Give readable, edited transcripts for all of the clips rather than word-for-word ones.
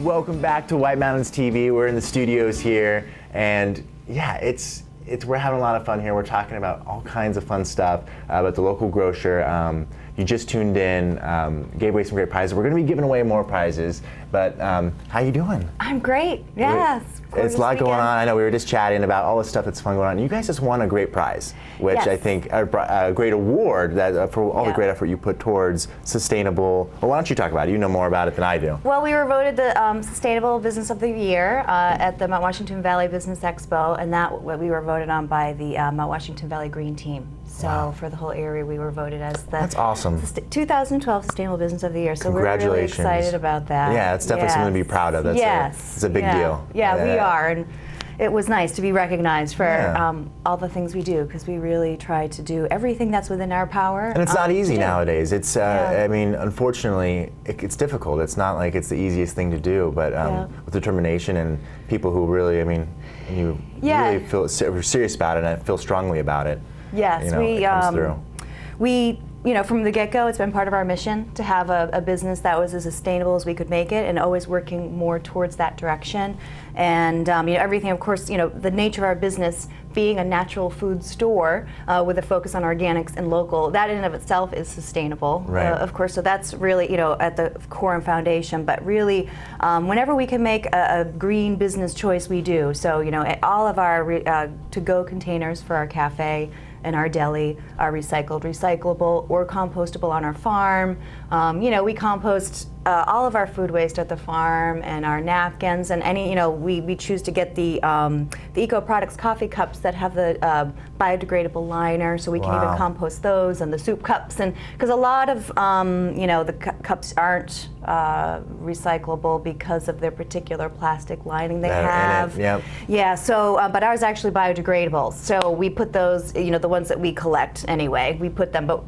welcome back to White Mountains TV. We're in the studios here, and yeah, we're having a lot of fun here. We're talking about all kinds of fun stuff about the local grocer. You just tuned in, gave away some great prizes. We're going to be giving away more prizes, but how you doing? I'm great. Yes. It's a lot going on. I know we were just chatting about all the stuff that's fun going on. You guys just won a great prize, which I think a great award that for all the great effort you put towards sustainable. Well, why don't you talk about it? You know more about it than I do. Well, we were voted the Sustainable Business of the Year at the Mount Washington Valley Business Expo, and that we were voted on by the Mount Washington Valley Green Team. So for the whole area, we were voted as the That's awesome. 2012 Sustainable Business of the Year. So we're really Congratulations. excited about that. Yeah, it's definitely something to be proud of. That's it's a big deal. Yeah, we are. And it was nice to be recognized for all the things we do, because we really try to do everything that's within our power. And it's not easy nowadays. It's, I mean, unfortunately, it's difficult. It's not like it's the easiest thing to do, but with determination and people who really, I mean, you really feel serious about it and feel strongly about it. Yes, you know, it comes through. We, you know, from the get-go, it's been part of our mission to have a business that was as sustainable as we could make it, and always working more towards that direction. And you know, everything, of course, you know, the nature of our business being a natural food store with a focus on organics and local, that in and of itself is sustainable, of course. So that's really, you know, at the core and foundation. But really, whenever we can make a green business choice, we do. So, you know, all of our to-go containers for our cafe and our deli are recycled, recyclable, or compostable on our farm. You know, we compost all of our food waste at the farm, and our napkins, and any, you know, we choose to get the Eco Products coffee cups that have the biodegradable liner, so we can even compost those, and the soup cups, and because a lot of you know, the cups aren't recyclable because of their particular plastic lining they have. Yeah, so but ours is actually biodegradable, so we put those, you know, the ones that we collect anyway, we put them, but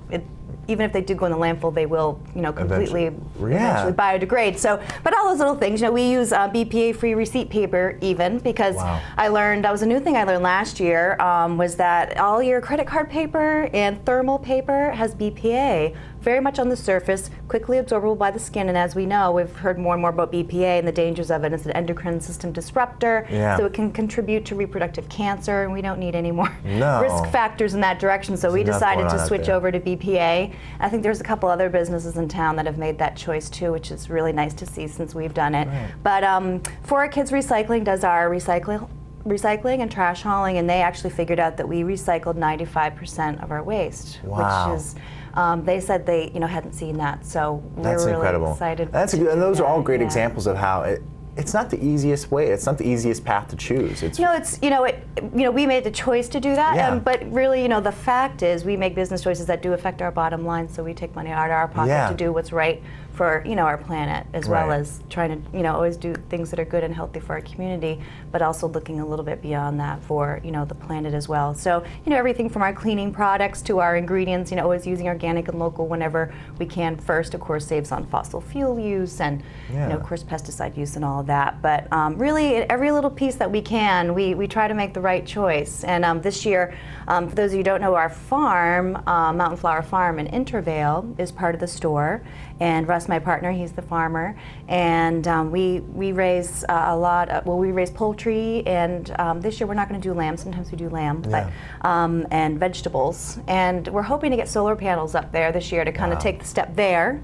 even if they do go in the landfill, they will, you know, completely eventually biodegrade. So, but all those little things, you know, we use BPA-free receipt paper even, because I learned, that was a new thing I learned last year, was that all your credit card paper and thermal paper has BPA, very much on the surface, quickly absorbable by the skin, and as we know, we've heard more and more about BPA and the dangers of it. It's an endocrine system disruptor, so it can contribute to reproductive cancer, and we don't need any more risk factors in that direction, so we decided to switch over to BPA. I think there's a couple other businesses in town that have made that choice too, which is really nice to see since we've done it. But For Our Kids Recycling does our recycling and trash hauling, and they actually figured out that we recycled 95% of our waste, which is they said they, you know, hadn't seen that, so we're really excited. And those are all great examples of how it's not the easiest way. It's not the easiest path to choose. It's we made the choice to do that. But really, you know, the fact is, we make business choices that do affect our bottom line. So we take money out of our pocket to do what's right for, you know, our planet, as well as trying to, you know, always do things that are good and healthy for our community, but also looking a little bit beyond that for, you know, the planet as well. So, you know, everything from our cleaning products to our ingredients, you know, always using organic and local whenever we can. First, of course, saves on fossil fuel use and, you know, of course, pesticide use and all of that. But really, every little piece that we can, we try to make the right choice. And this year, for those of you who don't know, our farm, Mountain Flower Farm in Intervale, is part of the store. And Russ, my partner, he's the farmer, and we raise a lot of, we raise poultry, and this year we're not going to do lamb. Sometimes we do lamb, but and vegetables. And we're hoping to get solar panels up there this year to kind of take the step there,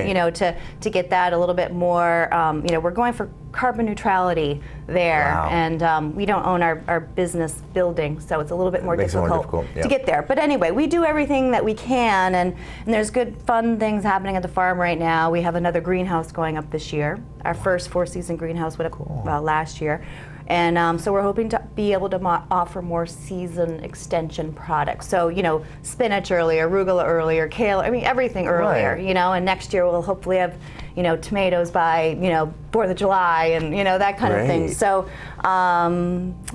you know, to get that a little bit more. You know, we're going for carbon neutrality there, and we don't own our business building, so it's a little bit more difficult to get there. But anyway, we do everything that we can, and there's good fun things happening at the farm right now. We have another greenhouse going up this year. Our first 4-season greenhouse went up last year. And so we're hoping to be able to offer more season extension products. So, you know, spinach earlier, arugula earlier, kale, I mean, everything earlier, you know, and next year we'll hopefully have, you know, tomatoes by, you know, 4th of July and, you know, that kind of thing. So,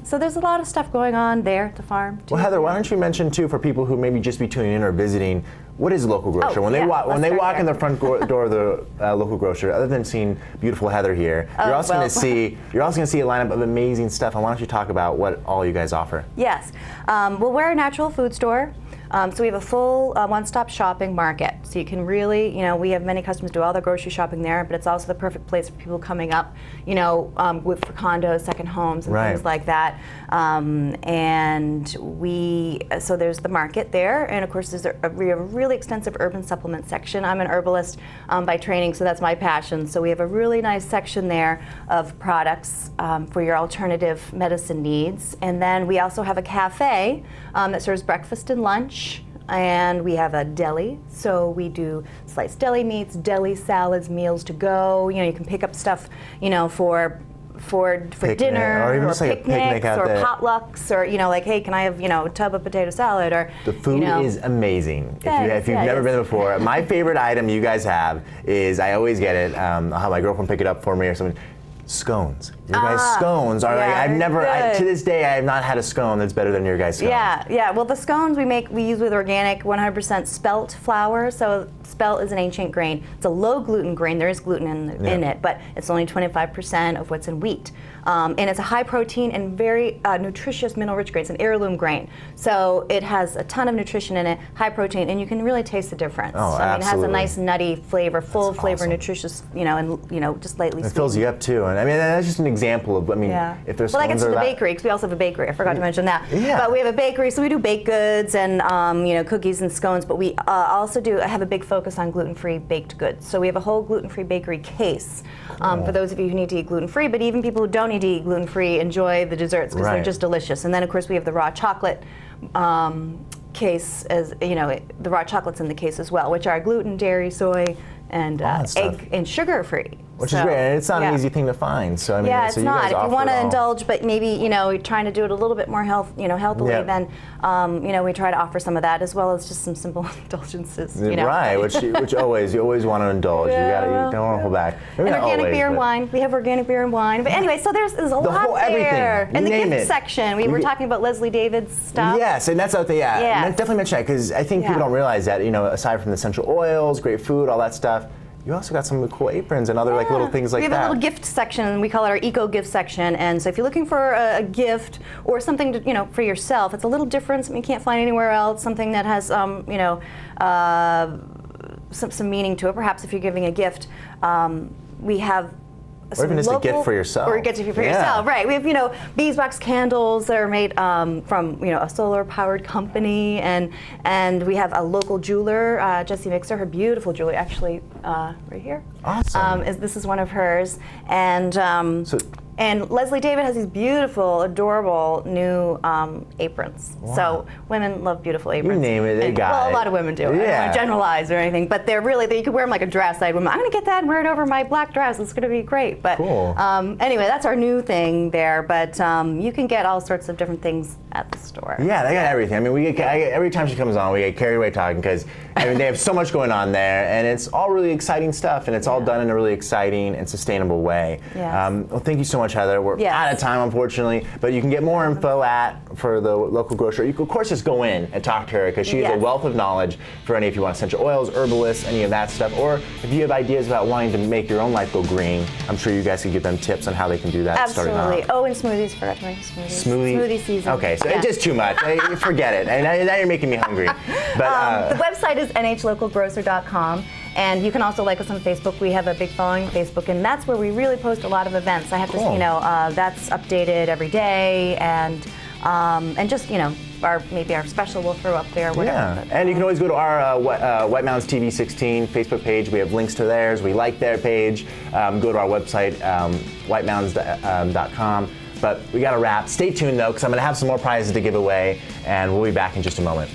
so there's a lot of stuff going on there at the farm, too. Well, Heather, why don't you mention, too, for people who maybe just be tuning in or visiting, what is Local Grocer? When they walk in the front door of the Local Grocer, other than seeing beautiful Heather here, you're also going to see a lineup of amazing stuff. And why don't you talk about what all you guys offer? Yes. Well, we're a natural food store. So we have a full one-stop shopping market. So you can really, we have many customers do all their grocery shopping there, but it's also the perfect place for people coming up, for condos, second homes, and things like that. So there's the market there, and of course we have a really extensive urban supplement section. I'm an herbalist by training, so that's my passion. So we have a really nice section there of products for your alternative medicine needs. And then we also have a cafe that serves breakfast and lunch. And we have a deli, so we do sliced deli meats, deli salads, meals to go. You can pick up stuff, for dinner, or even or just like picnics, out or there. Potlucks, or like, hey, can I have a tub of potato salad? Or the food is amazing. If you've never been there before, my favorite item you guys have is, I always get it. I'll have my girlfriend pick it up for me or something. Scones. Your guys' scones are I've never, to this day, I have not had a scone that's better than your guys' scones. Yeah. Well, the scones we use with organic 100% spelt flour. So spelt is an ancient grain. It's a low gluten grain. There is gluten in it, but it's only 25% of what's in wheat. And it's a high protein and very nutritious mineral-rich grain. It's an heirloom grain. So it has a ton of nutrition in it, high protein, and you can really taste the difference. Oh, it has a nice nutty flavor, full flavor, nutritious, and just lightly sweet. It fills you up too. And I mean, that's just an example of, if there's that gets to the bakery, because we also have a bakery. I forgot to mention that. Yeah. But we have a bakery, so we do baked goods and cookies and scones. But we also have a big focus on gluten-free baked goods. So we have a whole gluten-free bakery case for those of you who need to eat gluten-free. But even people who don't need to eat gluten-free enjoy the desserts because they're just delicious. And then of course we have the raw chocolate case, as the raw chocolates in the case as well, which are gluten, dairy, soy, and egg and sugar-free. Which is great, and it's not an easy thing to find. So I mean, it's not. If you want to indulge, but maybe you're trying to do it a little bit more healthily, then we try to offer some of that as well as just some simple indulgences. Right, which you always want to indulge. You don't want to hold back. And organic beer and wine. We have organic beer and wine. But anyway, so there's a lot there. And the gift section. We were talking about Leslie David's stuff. Yes, and that's out there. Yeah, definitely mention that because I think people don't realize that. Aside from the essential oils, great food, all that stuff. You also got some cool aprons and other little things like that. We have a little gift section. We call it our eco gift section. And so if you're looking for a gift or something to, for yourself, it's a little different. Something you can't find anywhere else. Something that has some meaning to it. Perhaps if you're giving a gift, we have. Or even just a gift for yourself. Or a gift for yourself, right. We have, beeswax candles that are made from, a solar-powered company, and we have a local jeweler, Jessie Mixer, her beautiful jewelry, actually, right here. Awesome. This is one of hers, and Leslie David has these beautiful, adorable new aprons. Wow. So women love beautiful aprons. You name it, they got it. Well, a lot of women do. I don't want to generalize or anything, but they're really, you could wear them like a dress. I'm going to get that and wear it over my black dress. It's going to be great. But cool. Anyway, that's our new thing there. But you can get all sorts of different things at the store. Yeah, they got everything. I mean, every time she comes on, we get carried away talking because they have so much going on there, and it's all really exciting stuff, and it's all done in a really exciting and sustainable way. Yes. Well, thank you so much, Heather. We're out of time, unfortunately, but you can get more info for the Local Grocer. You can, of course, just go in and talk to her because she has a wealth of knowledge for any if you want essential oils, herbalists, any of that stuff, or if you have ideas about wanting to make your own life go green, I'm sure you guys can give them tips on how they can do that. Absolutely. Oh, and smoothies. Forgot to mention smoothies. Smoothie season. Okay, so it's just too much. Forget it. And now you're making me hungry. But the website is nhlocalgrocer.com. And you can also like us on Facebook. We have a big following on Facebook, and that's where we really post a lot of events. I have to, that's updated every day, and just maybe our special we'll throw up there. Whatever. Yeah, and you can always go to our White Mountains TV 16 Facebook page. We have links to theirs. We like their page. Go to our website, whitemountains.com. But we got to wrap. Stay tuned though, because I'm going to have some more prizes to give away, and we'll be back in just a moment.